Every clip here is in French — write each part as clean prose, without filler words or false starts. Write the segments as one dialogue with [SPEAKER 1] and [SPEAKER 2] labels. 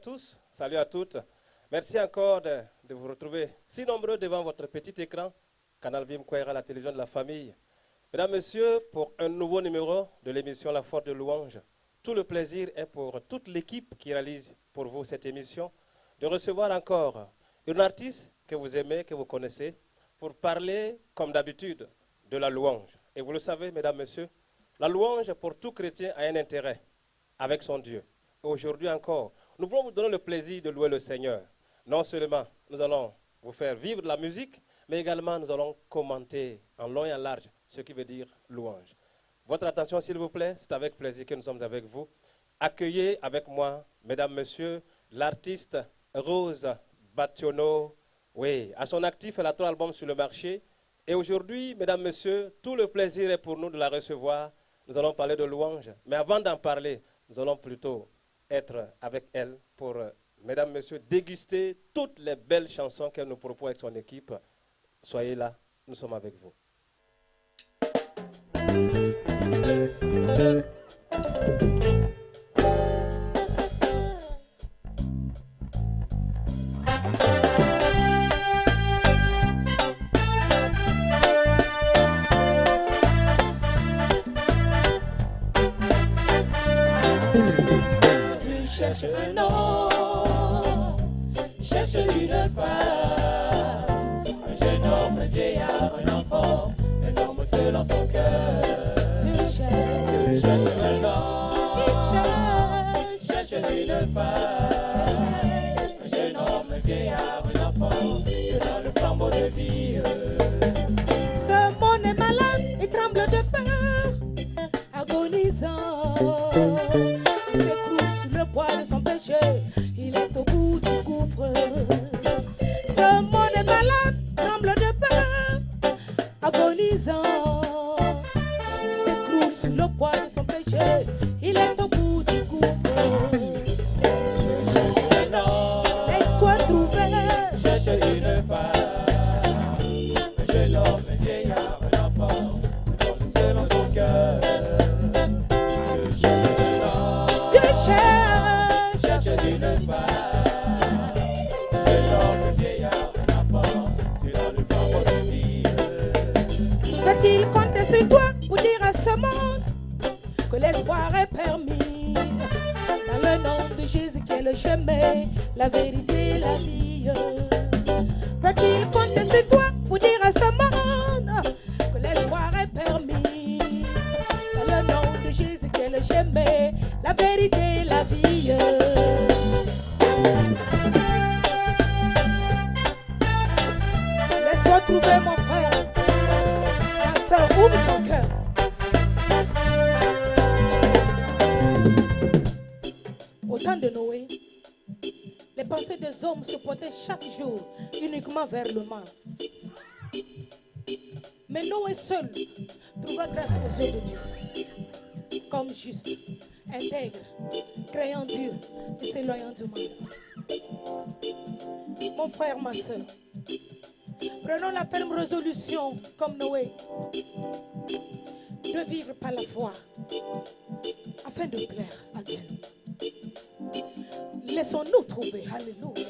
[SPEAKER 1] tous, salut à toutes. Merci encore de vous retrouver si nombreux devant votre petit écran, Canal Vim Kwera, la télévision de la famille. Mesdames, Messieurs, pour un nouveau numéro de l'émission La Force de Louange, tout le plaisir est pour toute l'équipe qui réalise pour vous cette émission de recevoir encore une artiste que vous aimez, que vous connaissez, pour parler, comme d'habitude, de la louange. Et vous le savez, Mesdames, Messieurs, la louange pour tout chrétien a un intérêt avec son Dieu. Et aujourd'hui encore, nous voulons vous donner le plaisir de louer le Seigneur. Non seulement nous allons vous faire vivre de la musique, mais également nous allons commenter en long et en large ce qui veut dire louange. Votre attention, s'il vous plaît, c'est avec plaisir que nous sommes avec vous. Accueillez avec moi, Mesdames, Messieurs, l'artiste Rose Bationo. Oui, à son actif, elle a 3 albums sur le marché. Et aujourd'hui, Mesdames, Messieurs, tout le plaisir est pour nous de la recevoir. Nous allons parler de louange. Mais avant d'en parler, nous allons plutôt être avec elle pour, Mesdames, Messieurs, déguster toutes les belles chansons qu'elle nous propose avec son équipe. Soyez là, nous sommes avec vous.
[SPEAKER 2] Tu cherches un homme, cherche une femme, un jeune homme, un vieillard, un enfant, un homme seul en son cœur. Tu cherches un homme, cherche une femme, un jeune homme, un vieillard, un enfant, que dans le flambeau de vie. Ce monde est malade et tremble de peur, agonisant. Il s'écroule sous le poids de son péché, il est au bout du gouffre. Ce monde est malade, tremble de peur, agonisant. Il s'écroule sous le poids de son péché, il est au bout du gouffre. Cherche un homme, laisse-toi trouver. Cherche une femme, un jeune homme, un vieillard, un enfant, un homme seul en son cœur. Cherche une femme, jeune homme, vieillard, un enfant, tu as le flambeau de vie. Peut-il compter sur toi pour dire à ce monde que l'espoir est permis? Dans le nom de Jésus qui est le chemin, la vérité, la vie. Peut-il compter sur toi pour dire à ce monde que l'espoir est permis? Dans le nom de Jésus qui est le chemin, la vérité, la vie. Laisse-toi trouver mon frère, ma soeur, ouvre ton cœur. Au temps de Noé, les pensées des hommes se portaient chaque jour uniquement vers le mal. Mais Noé seul trouva grâce aux yeux de Dieu, comme juste, intègre, créant Dieu et s'éloignant du mal. Mon frère, ma soeur, prenons la ferme résolution, comme Noé, de vivre par la foi, afin de plaire à Dieu. Laissons-nous trouver, alléluia.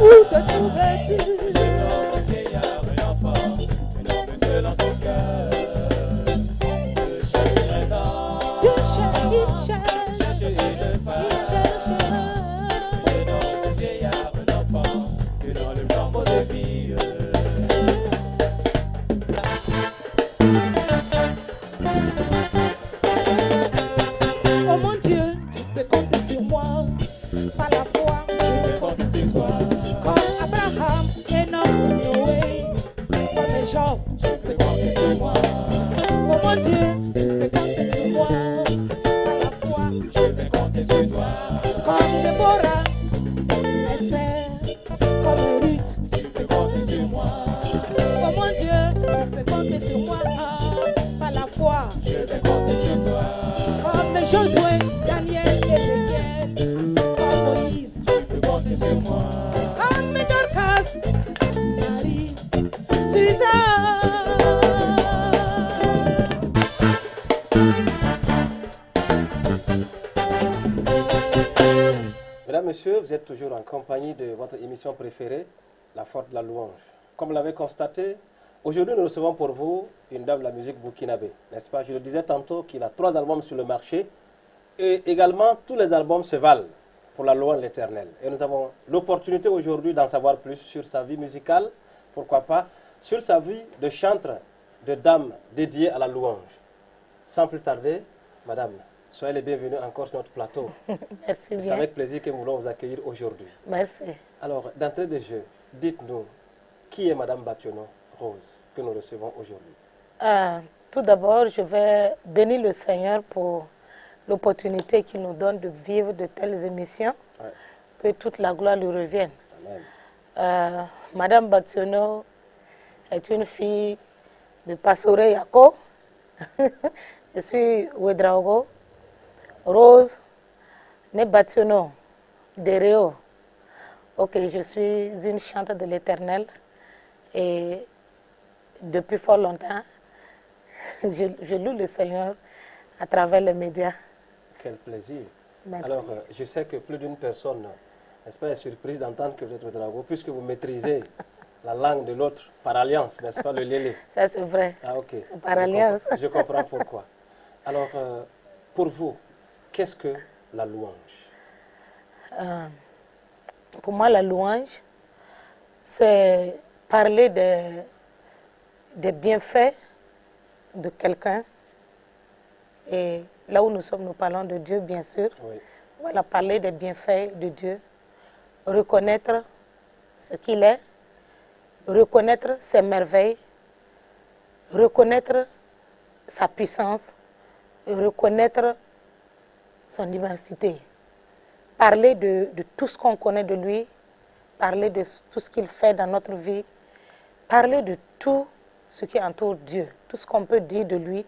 [SPEAKER 2] Où te trouves-tu? Un homme, un vieillard, un enfant, un homme seul en son cœur. Tu cherches un homme, il cherche une femme, un jeune homme, un vieillard, un enfant, que dans le flambeau de vie. Oh mon Dieu, tu peux compter sur moi, par la foi, je peux compter sur toi. Abraham, Enoch, Noé, comme Job, tu peux compter sur moi. Oh mon Dieu, tu peux compter sur moi. Par la foi, je vais compter sur toi. Comme Déborah, Esther, comme Ruth, tu peux compter sur moi. Oh mon Dieu, tu peux compter sur moi. Par la foi, je vais compter sur toi. Comme Josué, Daniel, Ézéchiel. de moi.
[SPEAKER 3] Anne Dorcas, Marie, Suzanne.
[SPEAKER 1] Mesdames, Messieurs, vous êtes toujours en compagnie de votre émission préférée, La Force de la Louange. Comme vous l'avez constaté, aujourd'hui nous recevons pour vous une dame de la musique burkinabé, n'est-ce pas? Je le disais tantôt qu'il a 3 albums sur le marché et également tous les albums se valent pour la louange de l'Éternel. Et nous avons l'opportunité aujourd'hui d'en savoir plus sur sa vie musicale, pourquoi pas, sur sa vie de chantre, de dame dédiée à la louange. Sans plus tarder, madame, soyez les bienvenus encore sur notre plateau.
[SPEAKER 3] Merci
[SPEAKER 1] C'est
[SPEAKER 3] bien.
[SPEAKER 1] avec plaisir que nous voulons vous accueillir aujourd'hui.
[SPEAKER 3] Merci.
[SPEAKER 1] Alors, d'entrée de jeu, dites-nous, qui est madame Bationo Rose que nous recevons aujourd'hui?
[SPEAKER 3] Tout d'abord, je vais bénir le Seigneur pour l'opportunité qu'il nous donne de vivre de telles émissions.
[SPEAKER 1] Ouais.
[SPEAKER 3] Que toute la gloire lui revienne.
[SPEAKER 1] Amen.
[SPEAKER 3] Madame Bationo est une fille de Passore Yako. Je suis Ouedraogo. Rose, née Bationo, d'Ereo. Ok, je suis une chante de l'Éternel et depuis fort longtemps, je loue le Seigneur à travers les médias.
[SPEAKER 1] Quel plaisir.
[SPEAKER 3] Merci.
[SPEAKER 1] Alors, je sais que plus d'une personne, n'est-ce pas, est surprise d'entendre que vous êtes Ouedraogo, puisque vous maîtrisez la langue de l'autre par alliance, n'est-ce pas, le lélé.
[SPEAKER 3] Ça, c'est vrai.
[SPEAKER 1] Ah, ok.
[SPEAKER 3] C'est par alliance.
[SPEAKER 1] Je comprends pourquoi. Alors, pour vous, qu'est-ce que la louange?
[SPEAKER 3] Pour moi, la louange, c'est parler des bienfaits de quelqu'un. Et là où nous sommes, nous parlons de Dieu, bien sûr.
[SPEAKER 1] Oui.
[SPEAKER 3] Voilà, parler des bienfaits de Dieu, reconnaître ce qu'il est, reconnaître ses merveilles, reconnaître sa puissance, reconnaître son immensité. Parler de tout ce qu'on connaît de lui, parler de tout ce qu'il fait dans notre vie, parler de tout ce qui entoure Dieu, tout ce qu'on peut dire de lui.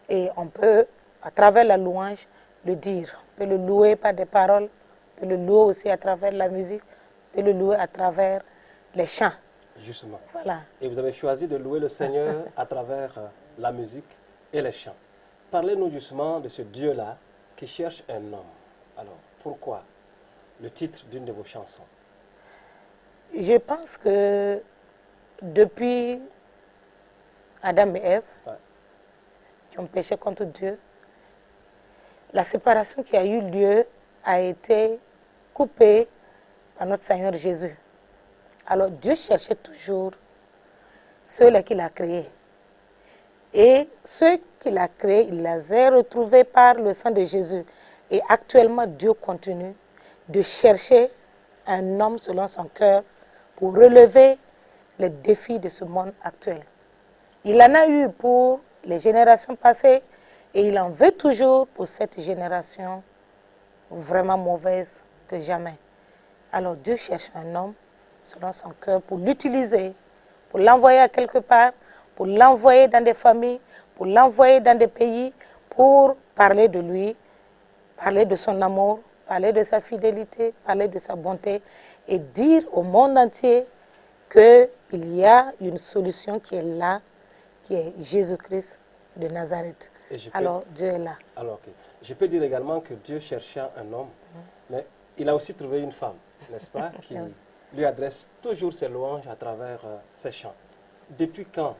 [SPEAKER 3] Et on peut, à travers la louange, le dire. On peut le louer par des paroles, on peut le louer aussi à travers la musique, on peut le louer à travers les chants.
[SPEAKER 1] Justement.
[SPEAKER 3] Voilà.
[SPEAKER 1] Et vous avez choisi de louer le Seigneur à travers la musique et les chants. Parlez-nous justement de ce Dieu-là qui cherche un homme. Alors, pourquoi le titre d'une de vos chansons?
[SPEAKER 3] Je pense que depuis Adam et Ève,
[SPEAKER 1] Ouais.
[SPEAKER 3] qui ont péché contre Dieu, la séparation qui a eu lieu a été coupée par notre Seigneur Jésus. Alors Dieu cherchait toujours ceux-là qu'il a créés. Et ceux qu'il a créés, il les a retrouvés par le sang de Jésus. Et actuellement, Dieu continue de chercher un homme selon son cœur pour relever les défis de ce monde actuel. Il en a eu pour les générations passées et il en veut toujours pour cette génération vraiment mauvaise que jamais. Alors Dieu cherche un homme selon son cœur pour l'utiliser, pour l'envoyer à quelque part, pour l'envoyer dans des familles, pour l'envoyer dans des pays, pour parler de lui, parler de son amour, parler de sa fidélité, parler de sa bonté et dire au monde entier qu'il y a une solution qui est là, qui est Jésus-Christ de Nazareth. Alors Dieu est là.
[SPEAKER 1] Alors, ok. Je peux dire également que Dieu cherchait un homme, mais il a aussi trouvé une femme, n'est-ce pas, qui lui adresse toujours ses louanges à travers ses chants. Depuis quand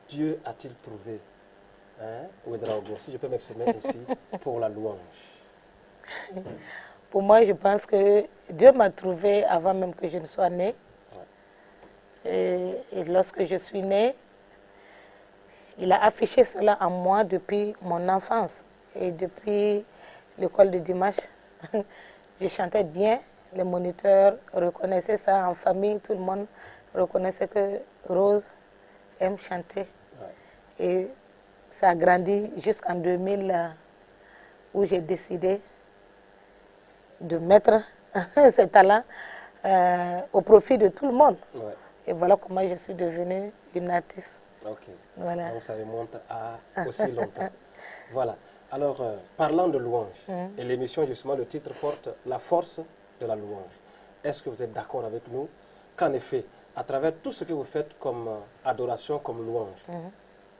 [SPEAKER 1] Dieu a-t-il trouvé, Ouedraogo, si je peux m'exprimer ici, pour la louange?
[SPEAKER 3] Pour moi, je pense que Dieu m'a trouvé avant même que je ne sois née. Ouais. Et lorsque je suis née, il a affiché cela en moi depuis mon enfance. Et depuis l'école de dimanche, je chantais bien. Les moniteurs reconnaissaient ça en famille. Tout le monde reconnaissait que Rose aime chanter. Ouais. Et ça a grandi jusqu'en 2000 où j'ai décidé de mettre ces talents au profit de tout le monde. Ouais. Et voilà comment je suis devenue une artiste.
[SPEAKER 1] Ok.
[SPEAKER 3] Voilà.
[SPEAKER 1] Donc ça remonte à aussi longtemps. Voilà. Alors, parlant de louange, et l'émission, justement, le titre porte La force de la louange. est-ce que vous êtes d'accord avec nous qu'en effet, à travers tout ce que vous faites comme adoration, comme louange,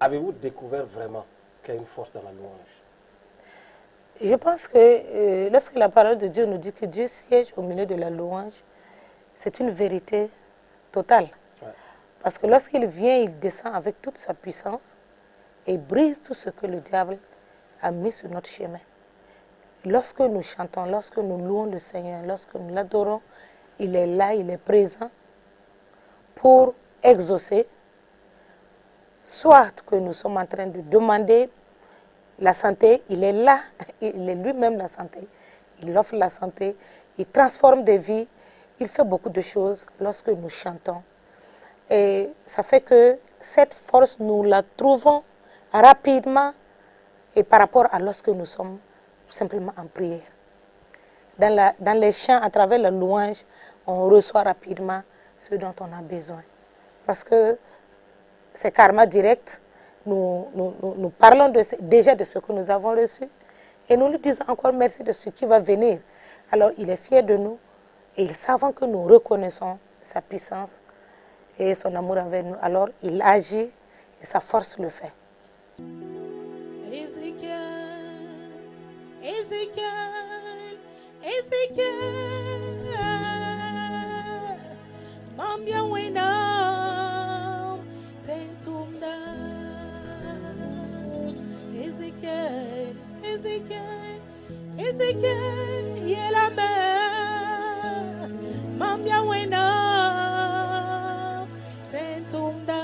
[SPEAKER 1] avez-vous découvert vraiment qu'il y a une force dans la louange?
[SPEAKER 3] Je pense que lorsque la parole de Dieu nous dit que Dieu siège au milieu de la louange, c'est une vérité totale.
[SPEAKER 1] Ouais.
[SPEAKER 3] Parce que lorsqu'il vient, il descend avec toute sa puissance et brise tout ce que le diable a mis sur notre chemin. Lorsque nous chantons, lorsque nous louons le Seigneur, lorsque nous l'adorons, il est là, il est présent pour exaucer, soit que nous sommes en train de demander la santé, il est là, il est lui-même la santé. Il offre la santé, il transforme des vies, il fait beaucoup de choses lorsque nous chantons. Et ça fait que cette force, nous la trouvons rapidement et par rapport à lorsque nous sommes simplement en prière. Dans les chants, à travers la louange, on reçoit rapidement ce dont on a besoin. Parce que c'est karma direct. Nous parlons déjà de ce que nous avons reçu et nous lui disons encore merci de ce qui va venir. Alors il est fier de nous et il savant que nous reconnaissons sa puissance et son amour envers nous. Alors il agit et sa force le fait.
[SPEAKER 2] Ezekiel, Ezekiel, Ezekiel, Mam Yawena, Tentumda. Ezekiel, Ezekiel, Ezekiel, Yelame, Mam Yawena, Tentumda.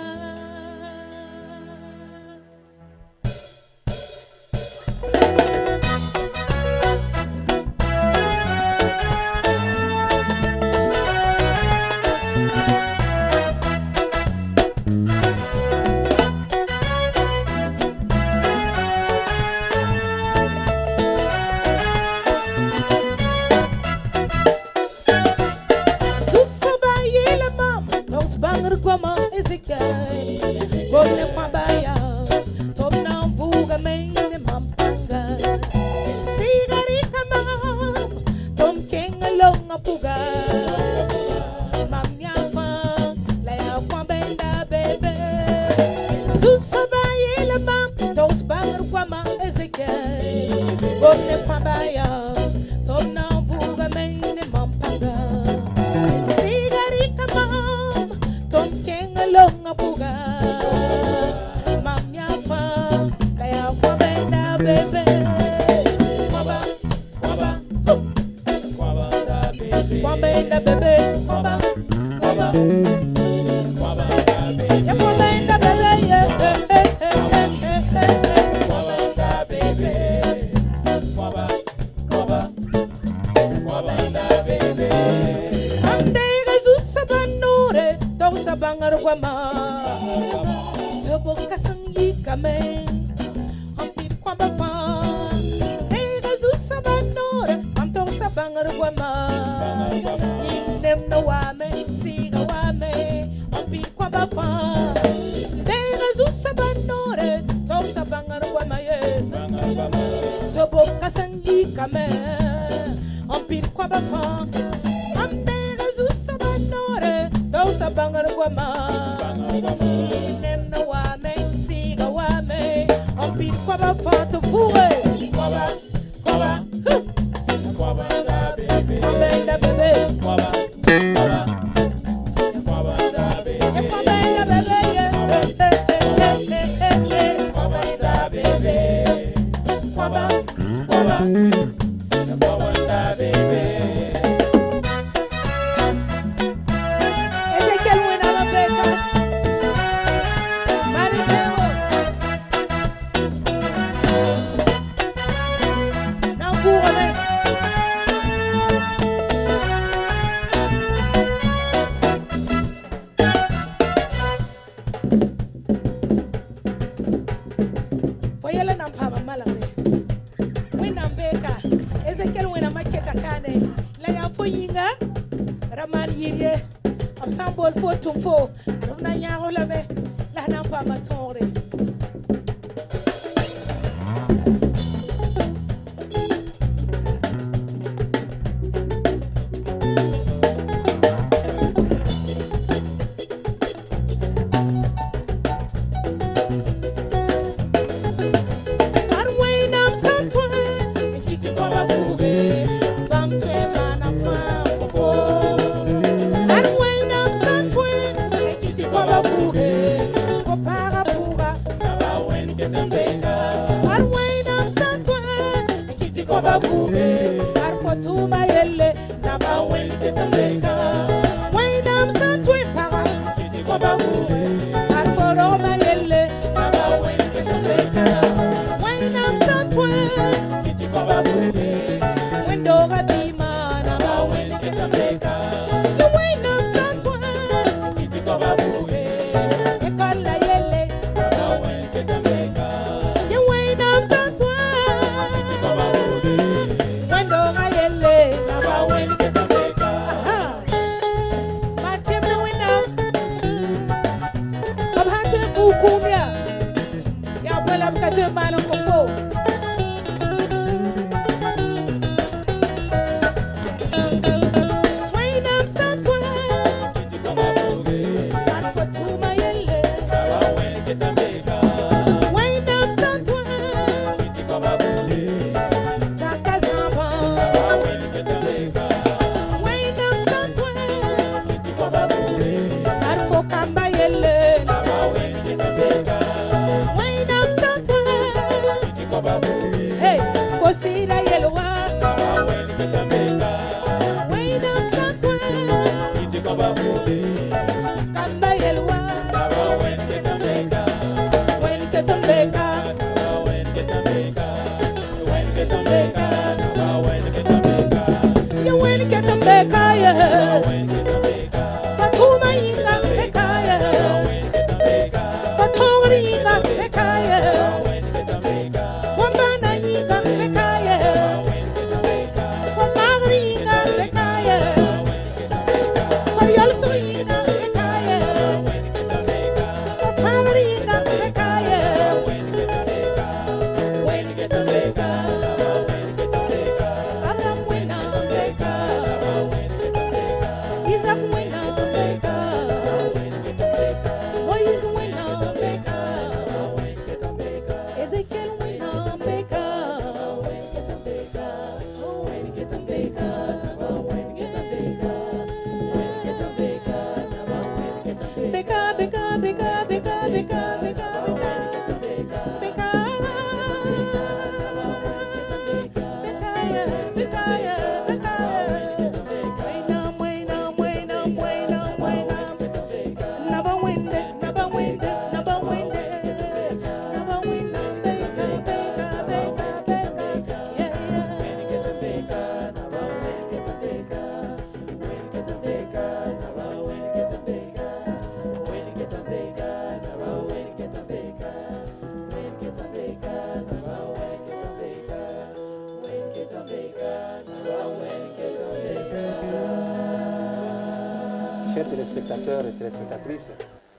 [SPEAKER 1] Chers téléspectateurs et téléspectatrices,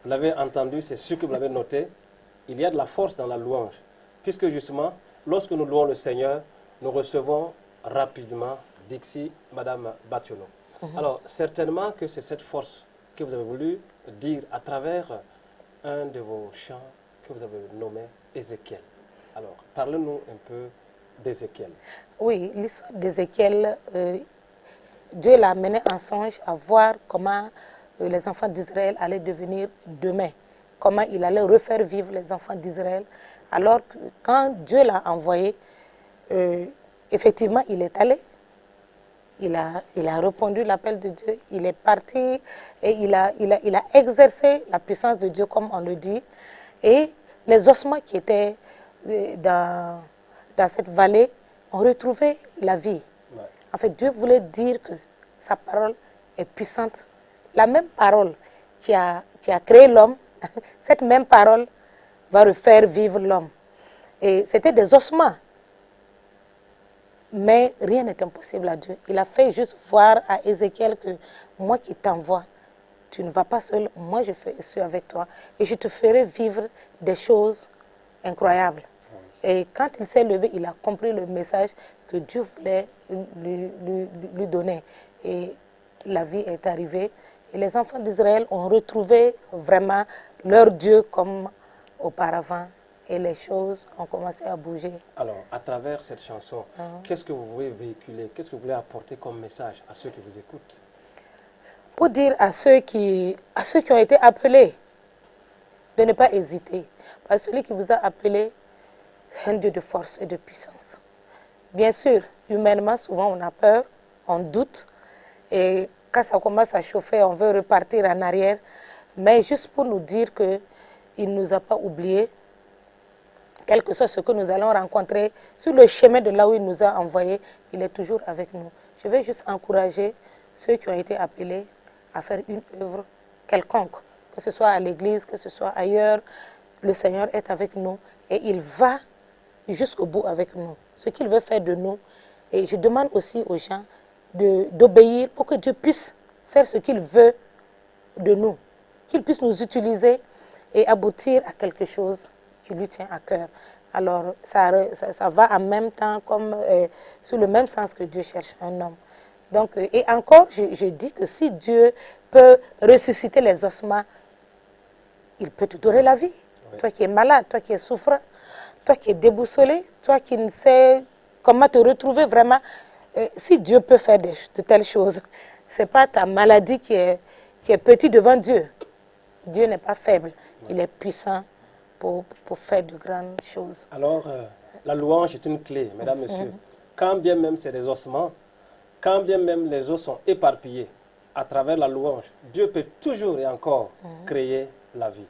[SPEAKER 1] vous l'avez entendu, c'est sûr que vous l'avez noté, il y a de la force dans la louange, puisque justement, lorsque nous louons le Seigneur, nous recevons rapidement d'ici Madame Bationo. Alors, certainement que c'est cette force que vous avez voulu dire à travers un de vos chants que vous avez nommé Ézéchiel. Alors, parlez-nous un peu d'Ézéchiel.
[SPEAKER 3] Oui, l'histoire d'Ézéchiel, Dieu l'a amené en songe à voir comment les enfants d'Israël allaient devenir demain, comment il allait refaire vivre les enfants d'Israël. Alors que quand Dieu l'a envoyé, effectivement, il est allé. Il a répondu à l'appel de Dieu, il est parti et il a exercé la puissance de Dieu, comme on le dit. Et les ossements qui étaient dans cette vallée ont retrouvé la vie.
[SPEAKER 1] Ouais.
[SPEAKER 3] En fait, Dieu voulait dire que sa parole est puissante. La même parole qui a créé l'homme, cette même parole va refaire vivre l'homme. Et c'était des ossements. Mais rien n'est impossible à Dieu. Il a fait juste voir à Ézéchiel que moi qui t'envoie, tu ne vas pas seul, moi je suis avec toi et je te ferai vivre des choses incroyables. Et quand il s'est levé, il a compris le message que Dieu voulait lui donner. Et la vie est arrivée. Et les enfants d'Israël ont retrouvé vraiment leur Dieu comme auparavant. Et les choses ont commencé à bouger.
[SPEAKER 1] Alors, à travers cette chanson, qu'est-ce que vous voulez véhiculer? Qu'est-ce que vous voulez apporter comme message à ceux qui vous écoutent?
[SPEAKER 3] Pour dire à ceux qui ont été appelés de ne pas hésiter. Parce que celui qui vous a appelé, c'est un Dieu de force et de puissance. Bien sûr, humainement, souvent on a peur, on doute. Et quand ça commence à chauffer, on veut repartir en arrière. Mais juste pour nous dire qu'il ne nous a pas oubliés, quel que soit ce que nous allons rencontrer, sur le chemin de là où il nous a envoyés, il est toujours avec nous. Je vais juste encourager ceux qui ont été appelés à faire une œuvre quelconque, que ce soit à l'église, que ce soit ailleurs. Le Seigneur est avec nous et il va jusqu'au bout avec nous. Ce qu'il veut faire de nous. Et je demande aussi aux gens d'obéir pour que Dieu puisse faire ce qu'il veut de nous, qu'il puisse nous utiliser et aboutir à quelque chose qui lui tient à cœur. Alors, ça va en même temps, comme sur le même sens que Dieu cherche un homme. Donc, et encore, je dis que si Dieu peut ressusciter les ossements, il peut te donner la vie. Oui. Toi qui es malade, toi qui es souffrant, toi qui es déboussolé, toi qui ne sais comment te retrouver vraiment. Si Dieu peut faire de telles choses, ce n'est pas ta maladie qui est petite devant Dieu. Dieu n'est pas faible, il est puissant pour faire de grandes choses.
[SPEAKER 1] Alors, la louange est une clé, mesdames, messieurs. Quand bien même c'est des ossements, quand bien même les os sont éparpillés, à travers la louange, Dieu peut toujours et encore créer la vie.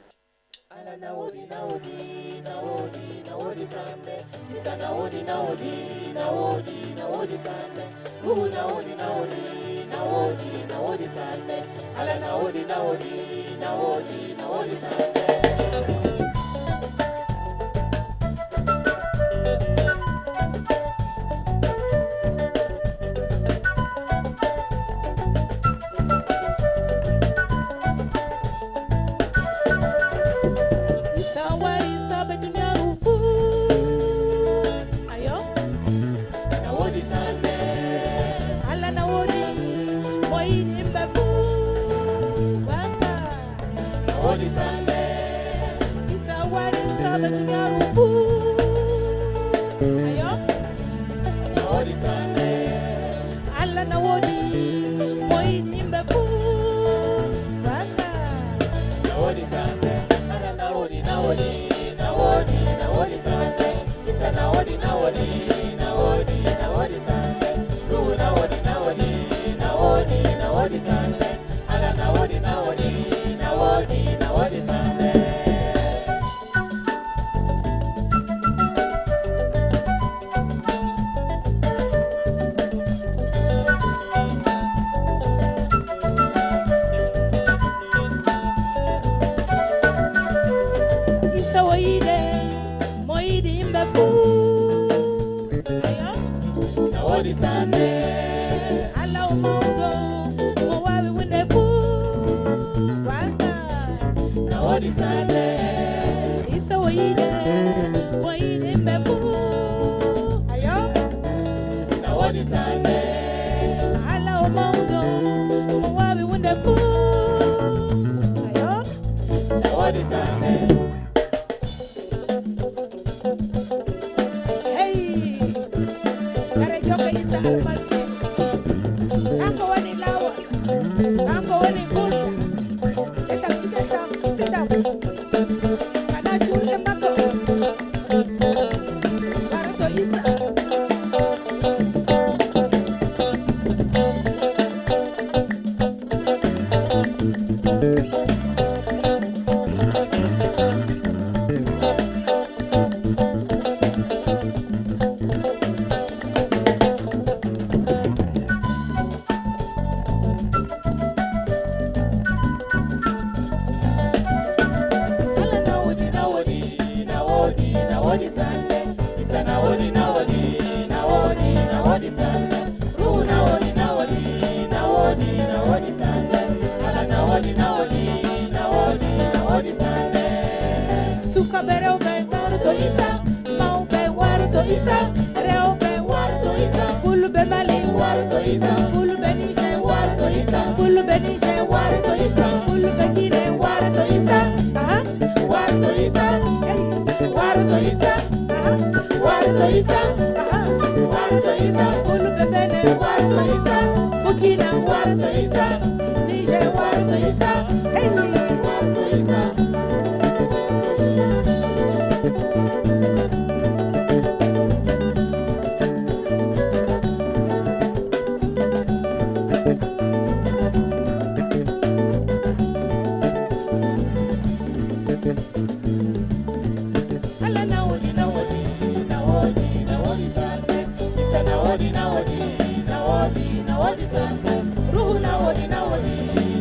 [SPEAKER 2] Ruhu nawodi nawodi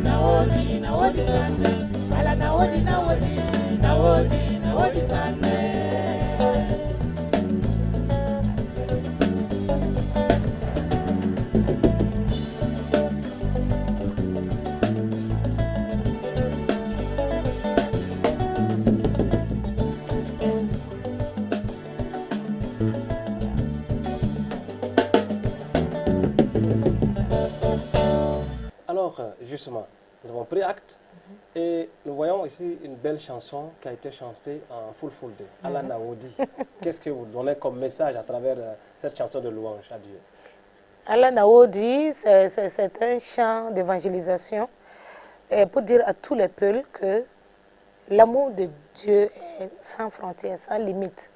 [SPEAKER 2] nawodi nawodi sande. Ala nawodi nawodi nawodi nawodi sande.
[SPEAKER 1] Alors, justement, nous avons pris acte et nous voyons ici une belle chanson qui a été chantée en Fulfulde, Ala Naodi. Qu'est-ce que vous donnez comme message à travers cette chanson de louange à Dieu?
[SPEAKER 3] Ala Naodi, c'est un chant d'évangélisation pour dire à tous les peuples que l'amour de Dieu est sans frontières, sans limite,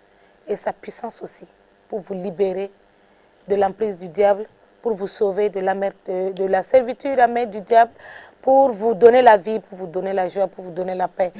[SPEAKER 3] et sa puissance aussi, pour vous libérer de l'emprise du diable, pour vous sauver de la servitude amère du diable, pour vous donner la vie, pour vous donner la joie, pour vous donner la paix.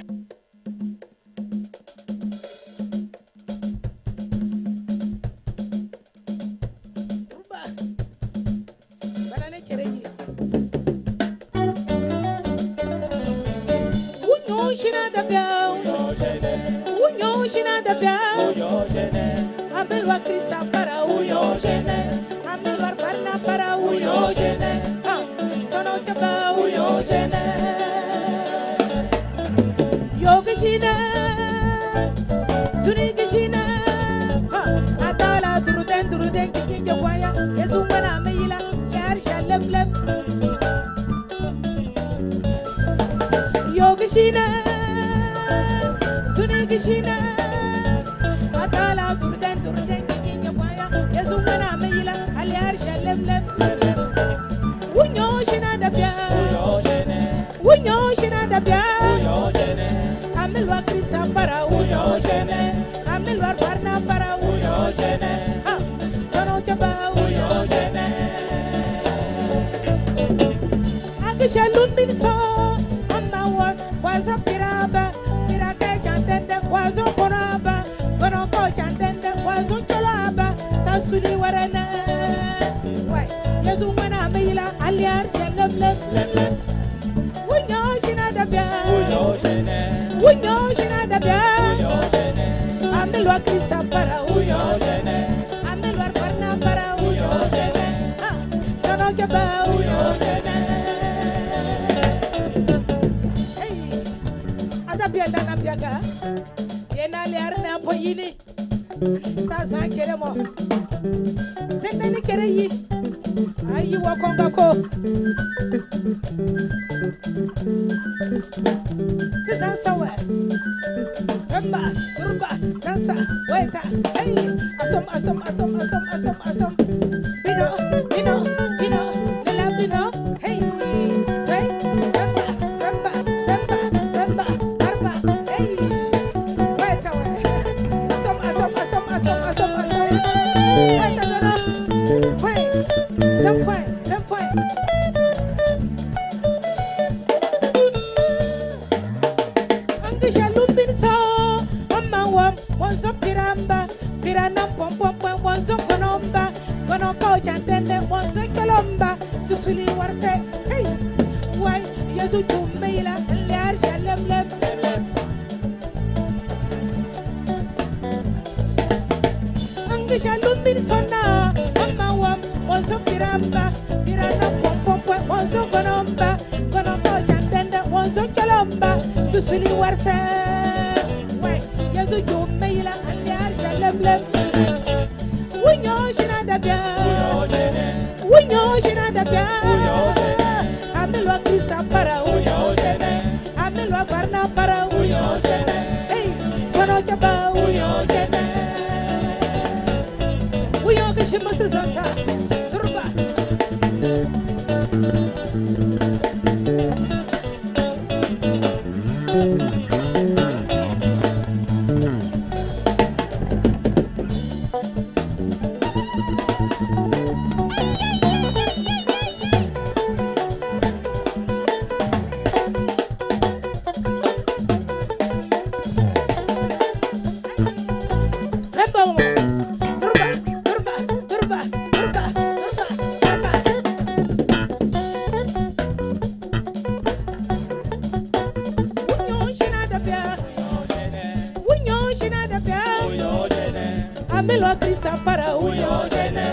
[SPEAKER 2] kisa para uyo jene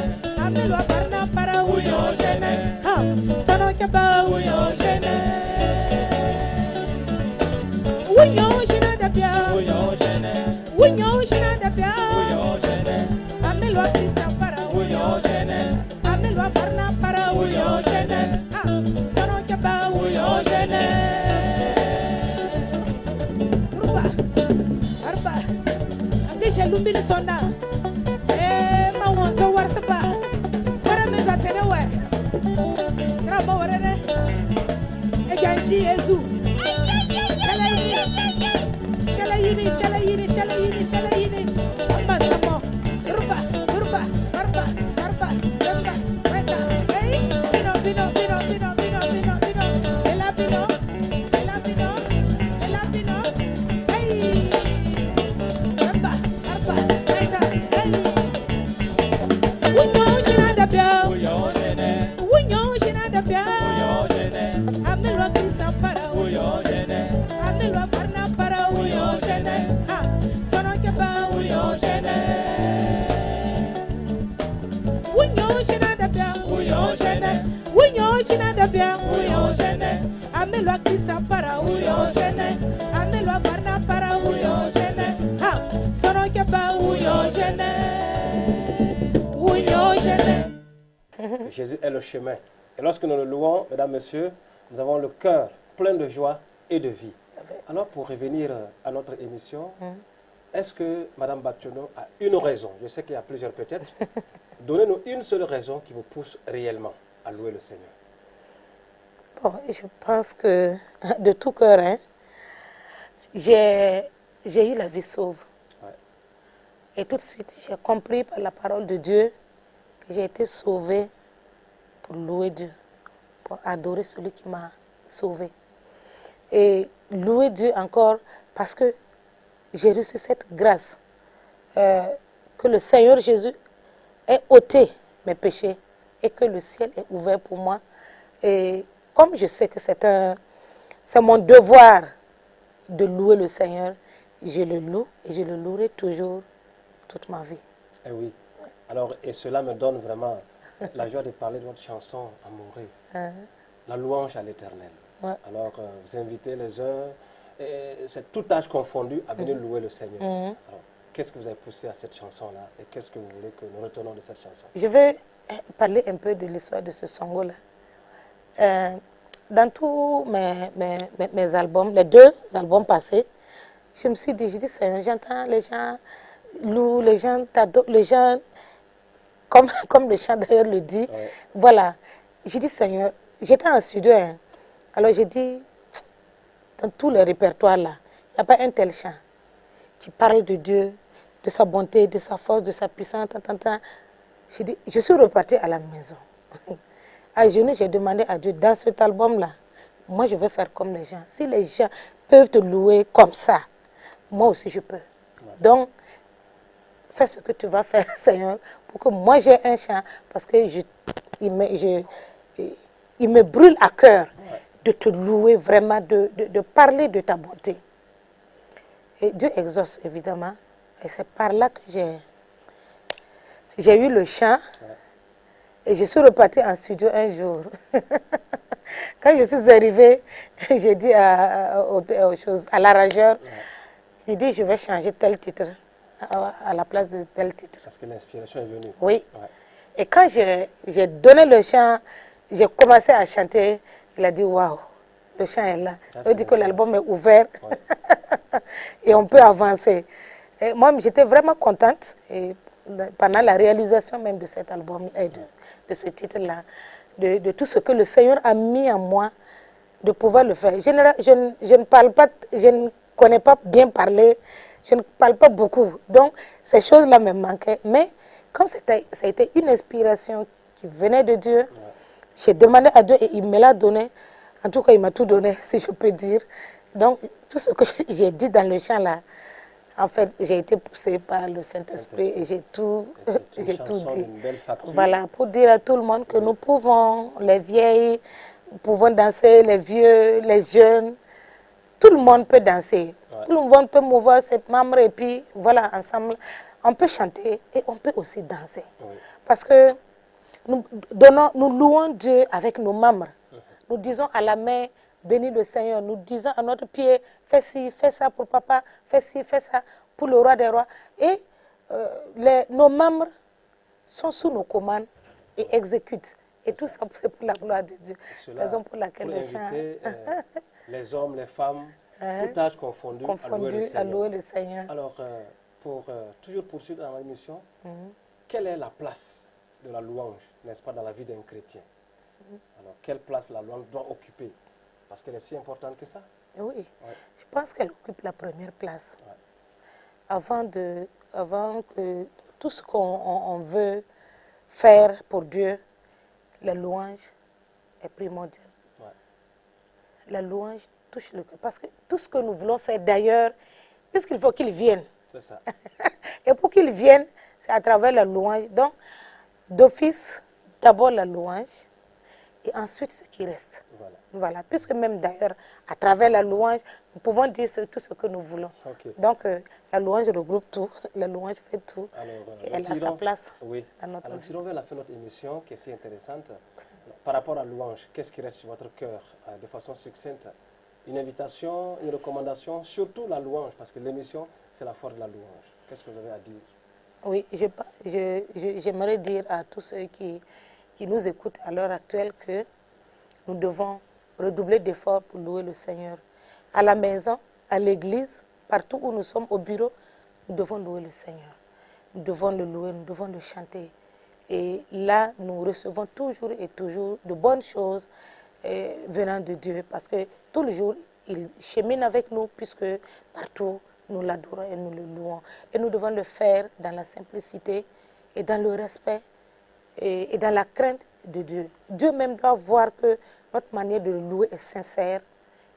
[SPEAKER 2] Amelo barna para uyo jene Ha Sano keba uyo jene Uyo jene da bia Uyo jene Uyo jene da bia Uyo jene Amelo kisa para uyo jene Amelo barna para uyo jene Ha Sano keba uyo jene Lumbini sona ma wonso warsaba para me zatene we graba warene e ganji ezu shala yini amma samo ruba weka hey bino ela bino hey
[SPEAKER 1] Jésus est le chemin. Et lorsque nous le louons, mesdames, messieurs, nous avons le cœur plein de joie et de vie. Alors, pour revenir à notre émission, est-ce que Mme Batchono a une raison? Je sais qu'il y a plusieurs peut-être. Donnez-nous une seule raison qui vous pousse réellement à louer le Seigneur.
[SPEAKER 3] Bon, je pense que de tout cœur, hein, j'ai eu la vie sauve.
[SPEAKER 1] Ouais.
[SPEAKER 3] Et tout de suite, j'ai compris par la parole de Dieu que j'ai été sauvée pour louer Dieu, pour adorer celui qui m'a sauvé. Et louer Dieu encore parce que j'ai reçu cette grâce, que le Seigneur Jésus ait ôté mes péchés et que le ciel est ouvert pour moi. Et comme je sais que c'est mon devoir de louer le Seigneur, je le loue et je le louerai toujours toute ma vie.
[SPEAKER 1] Eh oui. Alors, et cela me donne vraiment la joie de parler de votre chanson Amoureux, la louange à l'Éternel.
[SPEAKER 3] Ouais.
[SPEAKER 1] Alors, vous invitez les uns, c'est tout âge confondu, à venir louer le Seigneur. Alors, qu'est-ce que vous avez poussé à cette chanson-là et qu'est-ce que vous voulez que nous retenons de cette chanson?
[SPEAKER 3] Je vais parler un peu de l'histoire de ce songo-là. Dans tous mes albums, les 2 albums passés, je me suis dit, Seigneur, j'entends les gens louent, les gens t'adorent, les gens, comme le chant d'ailleurs le dit, ouais. Voilà. J'ai dit, Seigneur, j'étais en studio, hein. Alors j'ai dit, dans tous les répertoires là, il n'y a pas un tel chant qui parle de Dieu, de sa bonté, de sa force, de sa puissance, J'ai dit, je suis repartie à la maison. À genoux, j'ai demandé à Dieu, dans cet album-là, moi je vais faire comme les gens. Si les gens peuvent te louer comme ça, moi aussi je peux. Ouais. Donc, fais ce que tu vas faire, Seigneur, pour que moi j'ai un chant, parce que il me brûle à cœur de te louer vraiment, de parler de ta bonté. Et Dieu exauce évidemment, et c'est par là que j'ai eu le chant. Et je suis repartie en studio un jour. Quand je suis arrivée, j'ai dit à l'arrangeur, il dit, je vais changer tel titre à la place de tel titre.
[SPEAKER 1] Parce que l'inspiration est venue.
[SPEAKER 3] Oui. Ouais. Et quand j'ai donné le chant, j'ai commencé à chanter, il a dit, waouh, le chant est là. Il dit que l'album est ouvert. Ouais. Et on peut avancer. Et moi, j'étais vraiment contente. Et pendant la réalisation même de cet album et de ce titre-là, de tout ce que le Seigneur a mis en moi, de pouvoir le faire. Je ne parle pas, je ne connais pas bien parler, je ne parle pas beaucoup. Donc, ces choses-là me manquaient. Mais comme ça a été une inspiration qui venait de Dieu, j'ai demandé à Dieu et il me l'a donné. En tout cas, il m'a tout donné, si je peux dire. Donc, tout ce que j'ai dit dans le chant-là, en fait, j'ai été poussée par le Saint-Esprit et j'ai tout dit. Voilà, pour dire à tout le monde que nous pouvons, les vieilles, nous pouvons danser, les vieux, les jeunes, tout le monde peut danser. Ouais. Tout le monde peut mouvoir ses membres et puis, voilà, ensemble, on peut chanter et on peut aussi danser.
[SPEAKER 1] Oui.
[SPEAKER 3] Parce que nous louons Dieu avec nos membres. Nous disons à la main, bénis le Seigneur. Nous disons à notre pied, fais ci, fais ça pour papa, fais ci, fais ça pour le roi des rois. Et nos membres sont sous nos commandes et exécutent. Et tout ça, c'est pour la gloire de Dieu. Raison pour laquelle
[SPEAKER 1] pour
[SPEAKER 3] les chants...
[SPEAKER 1] les hommes, les femmes, tout âge confondu à louer le Seigneur. Alors, pour toujours poursuivre dans l'émission, quelle est la place de la louange, n'est-ce pas, dans la vie d'un chrétien? Alors, quelle place la louange doit occuper? Parce qu'elle est si importante que ça.
[SPEAKER 3] Oui, je pense qu'elle occupe la première place. Avant que tout ce qu'on veut faire pour Dieu, la louange est primordiale. La louange touche le cœur. Parce que tout ce que nous voulons faire d'ailleurs, puisqu'il faut qu'il vienne. C'est ça. Et pour qu'il vienne, c'est à travers la louange. Donc, d'office, d'abord la louange et ensuite ce qui reste. Voilà. Puisque même d'ailleurs, à travers la louange, nous pouvons dire tout ce que nous voulons. Donc, la louange regroupe tout. La louange fait tout. Alors, et elle a sa place dans notre vie.
[SPEAKER 1] Alors, tirons vers la fin de notre émission, qui est si intéressante. Par rapport à la louange, qu'est-ce qui reste sur votre cœur de façon succincte? Une invitation, une recommandation, surtout la louange, parce que l'émission, c'est la force de la louange. Qu'est-ce que vous avez à dire?
[SPEAKER 3] Oui, j'aimerais dire à tous ceux qui nous écoutent à l'heure actuelle que nous devons redoubler d'efforts pour louer le Seigneur. À la maison, à l'église, partout où nous sommes, au bureau, nous devons louer le Seigneur. Nous devons le louer, nous devons le chanter. Et là, nous recevons toujours et toujours de bonnes choses venant de Dieu. Parce que tout le jour, il chemine avec nous, puisque partout, nous l'adorons et nous le louons. Et nous devons le faire dans la simplicité et dans le respect et dans la crainte de Dieu. Dieu même doit voir que notre manière de le louer est sincère,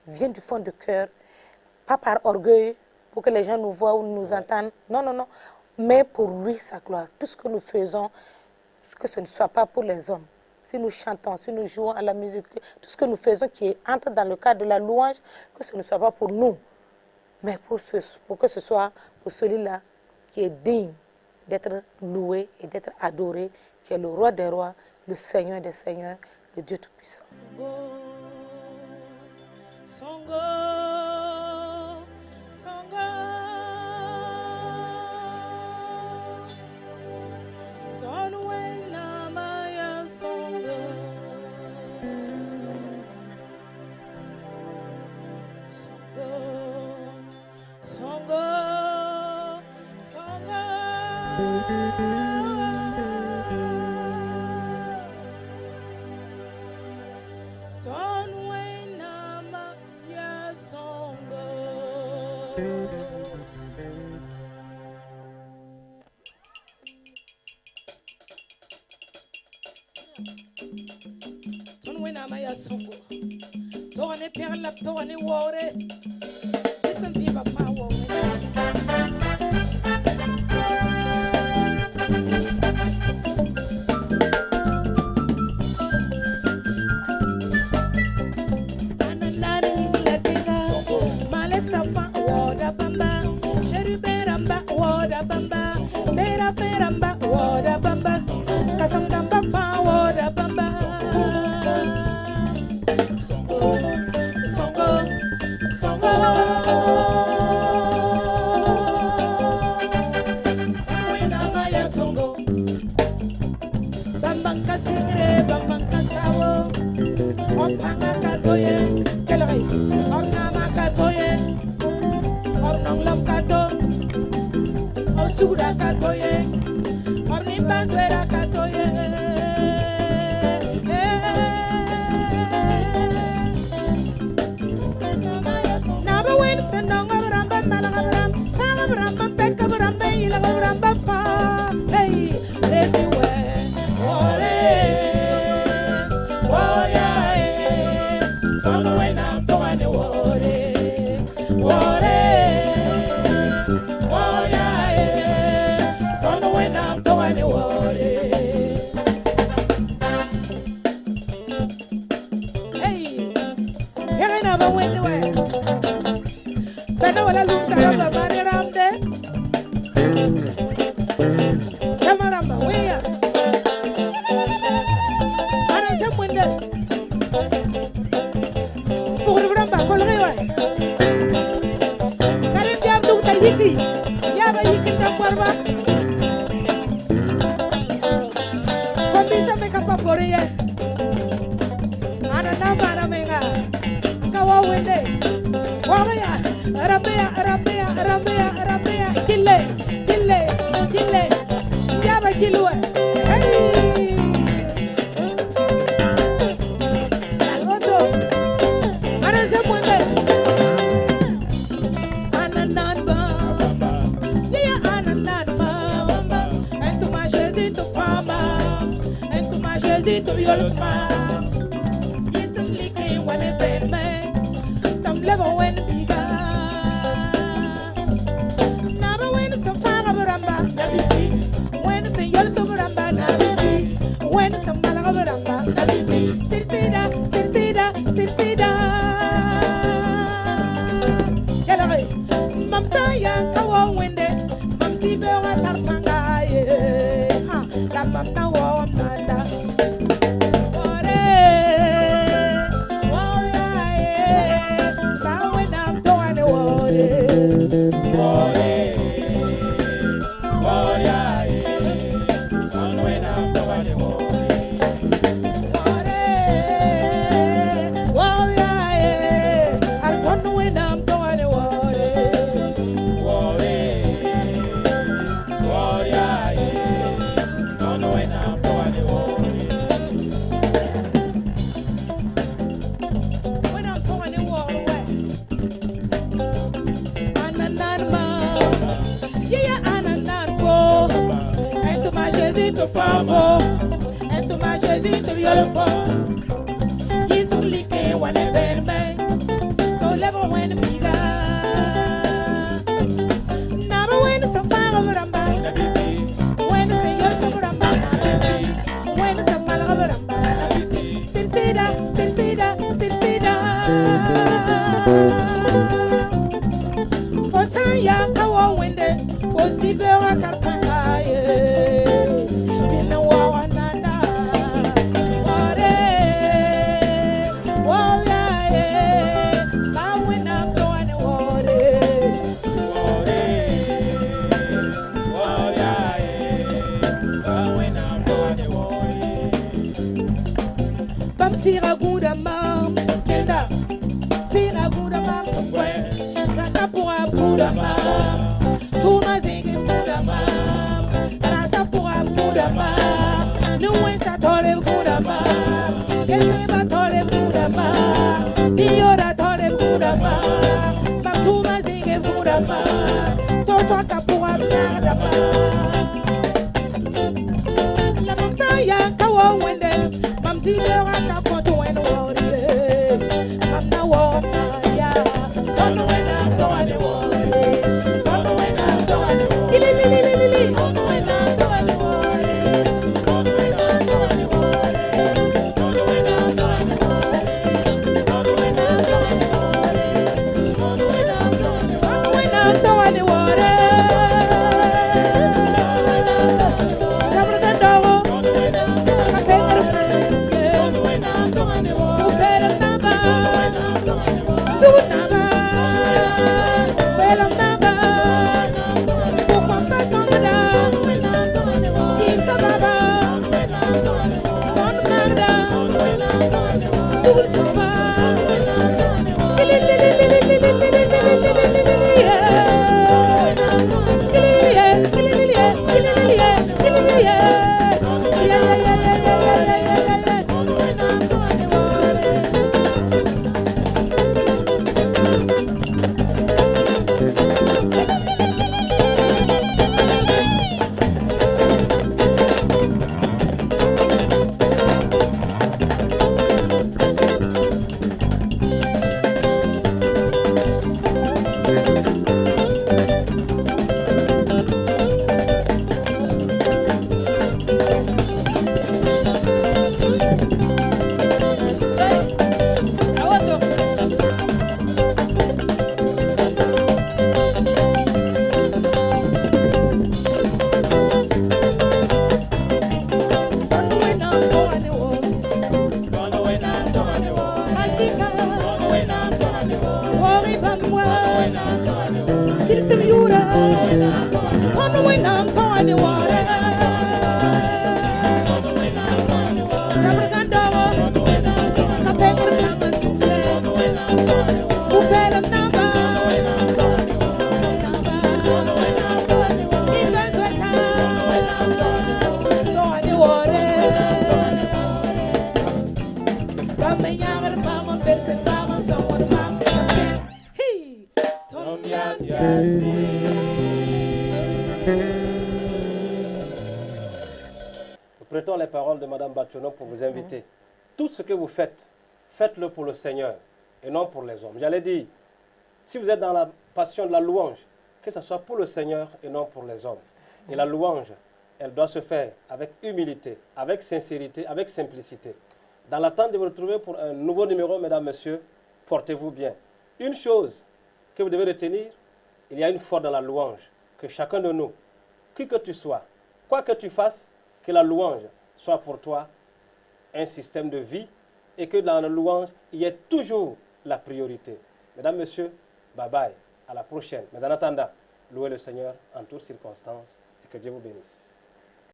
[SPEAKER 3] vient du fond du cœur, pas par orgueil, pour que les gens nous voient ou nous entendent. Non, non, non. Mais pour lui, sa gloire. Tout ce que nous faisons, que ce ne soit pas pour les hommes. Si nous chantons, si nous jouons à la musique, tout ce que nous faisons qui entre dans le cadre de la louange, que ce ne soit pas pour nous, mais pour que ce soit pour celui-là qui est digne d'être loué et d'être adoré, qui est le roi des rois, le Seigneur des seigneurs, le Dieu Tout-Puissant.
[SPEAKER 2] Karim Diab dug ta yiki yaba yiki ta korba kombi sa me kapa poriye ana na bana menga kawa wende waya arabia arabia arabia arabia kille kille kille yaba kilwe hey algoto ana se mwende ananan ba yeah ananan ba and to my chaise to fama and to my chaise to your smile yes I'm licking when it been me tam level when biga never when it's a fama ramba nabisi when it's a yellow so ramba nabisi when it's a malaga ramba nabisi sirsida sirsida sirsida yalla mam saya kawo wende mam si bewa tarpanga ye ha la mam na wo nanda ore wo ya ye ba we nam to ane ore ore wo ya ye ba we nam to ane ore ore wo ya ye al kono we nam to ane ore ore wo ya ye kono we nam to ane ore when I'm going to war away ananan ma yeah ananan fo and to my chaise to favo and to my chaise to yellow fo yes only can one event man to level when biga never when it's a fire of ramba when it's a yellow of ramba when it's a malaga of ramba sirsida sirsida sirsida Osaya kawo wende Osibe wa karpanga ye Bina wa wananda Ware Waya ye Bawe na mdoane ware Ware Waya ye Bawe na mdoane ware Bam sira guda mam Kenda Sira guda mam Kwe Saka pura guda mam Tuna zingi guda mam Rasa pura guda mam Nuwenta tole guda mam Keseba tole guda mam Diora tole guda mam Mam tuna zingi guda mam Toto kapura guda mam La mam saya kawo wende Mam zibe waka koto wende wori Mam na wona ya Don't know when I'm going to worry. Don't know when I'm going to worry. Don't know when I'm going to worry. Don't know when I'm going to worry. Don't know when I'm going to worry. Don't know when I'm
[SPEAKER 1] Nous prêtons les paroles de Mme Batchono pour vous inviter. Tout ce que vous faites, faites-le pour le Seigneur et non pour les hommes. J'allais dire, si vous êtes dans la passion de la louange, que ce soit pour le Seigneur et non pour les hommes. Et la louange, elle doit se faire avec humilité, avec sincérité, avec simplicité. Dans l'attente de vous retrouver pour un nouveau numéro, mesdames, messieurs, portez-vous bien. Une chose que vous devez retenir, il y a une foi dans la louange, que chacun de nous, qui que tu sois, quoi que tu fasses, que la louange soit pour toi un système de vie et que dans la louange, il y ait toujours la priorité. Mesdames, messieurs, bye bye, à la prochaine. Mais en attendant, louez le Seigneur en toutes circonstances et que Dieu vous bénisse.